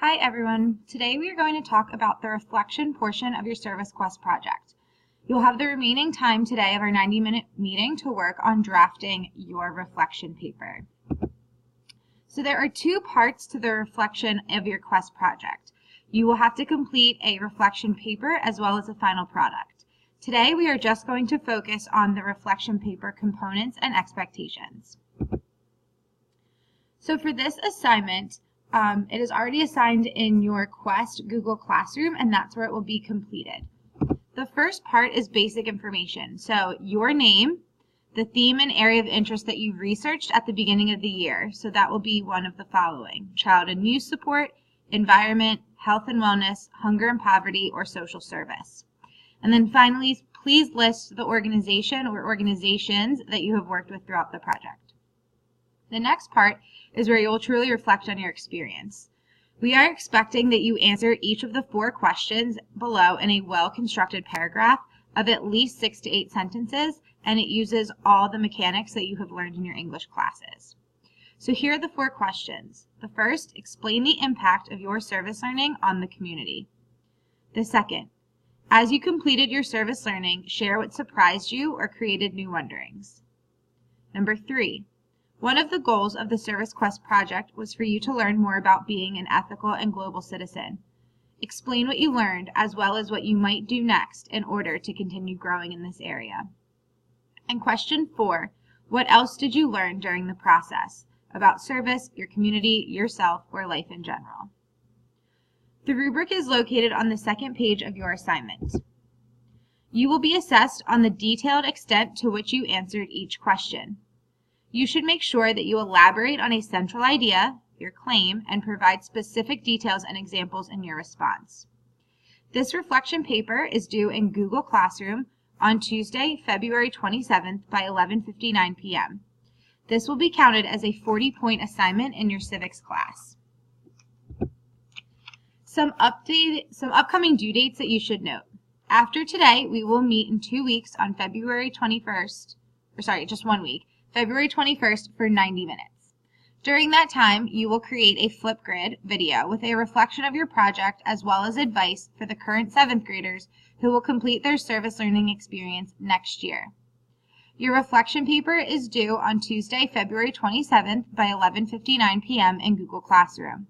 Hi everyone. Today we are going to talk about the reflection portion of your Service Quest project. You'll have the remaining time today of our 90-minute meeting to work on drafting your reflection paper. So there are two parts to the reflection of your Quest project. You will have to complete a reflection paper as well as a final product. Today we are just going to focus on the reflection paper components and expectations. So for this assignment, it is already assigned in your Quest Google Classroom, and that's where it will be completed. The first part is basic information. So your name, the theme and area of interest that you've researched at the beginning of the year. So that will be one of the following: child and youth support, environment, health and wellness, hunger and poverty, or social service. And then finally, please list the organization or organizations that you have worked with throughout the project. The next part is where you will truly reflect on your experience. We are expecting that you answer each of the 4 questions below in a well-constructed paragraph of at least 6 to 8 sentences, and it uses all the mechanics that you have learned in your English classes. So here are the 4 questions. The first, explain the impact of your service learning on the community. The second, as you completed your service learning, share what surprised you or created new wonderings. Number 3, one of the goals of the Service Quest project was for you to learn more about being an ethical and global citizen. Explain what you learned as well as what you might do next in order to continue growing in this area. And question 4, what else did you learn during the process about service, your community, yourself, or life in general? The rubric is located on the second page of your assignment. You will be assessed on the detailed extent to which you answered each question. You should make sure that you elaborate on a central idea, your claim, and provide specific details and examples in your response. This reflection paper is due in Google Classroom on Tuesday, February 27th by 11:59 p.m. This will be counted as a 40-point assignment in your civics class. Some upcoming due dates that you should note. After today, we will meet in 2 weeks on February 21st, just 1 week, February 21st for 90 minutes. During that time, you will create a Flipgrid video with a reflection of your project as well as advice for the current 7th graders who will complete their service learning experience next year. Your reflection paper is due on Tuesday, February 27th by 11:59 p.m. in Google Classroom.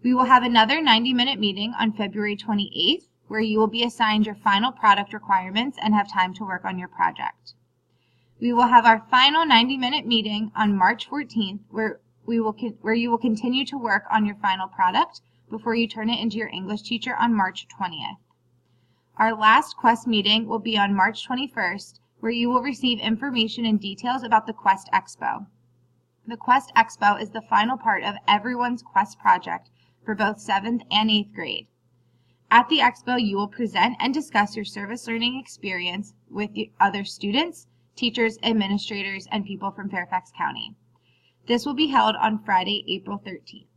We will have another 90-minute meeting on February 28th where you will be assigned your final product requirements and have time to work on your project. We will have our final 90-minute meeting on March 14th where you will continue to work on your final product before you turn it into your English teacher on March 20th. Our last Quest meeting will be on March 21st where you will receive information and details about the Quest Expo. The Quest Expo is the final part of everyone's Quest project for both 7th and 8th grade. At the Expo, you will present and discuss your service learning experience with other students, teachers, administrators, and people from Fairfax County. This will be held on Friday, April 13th.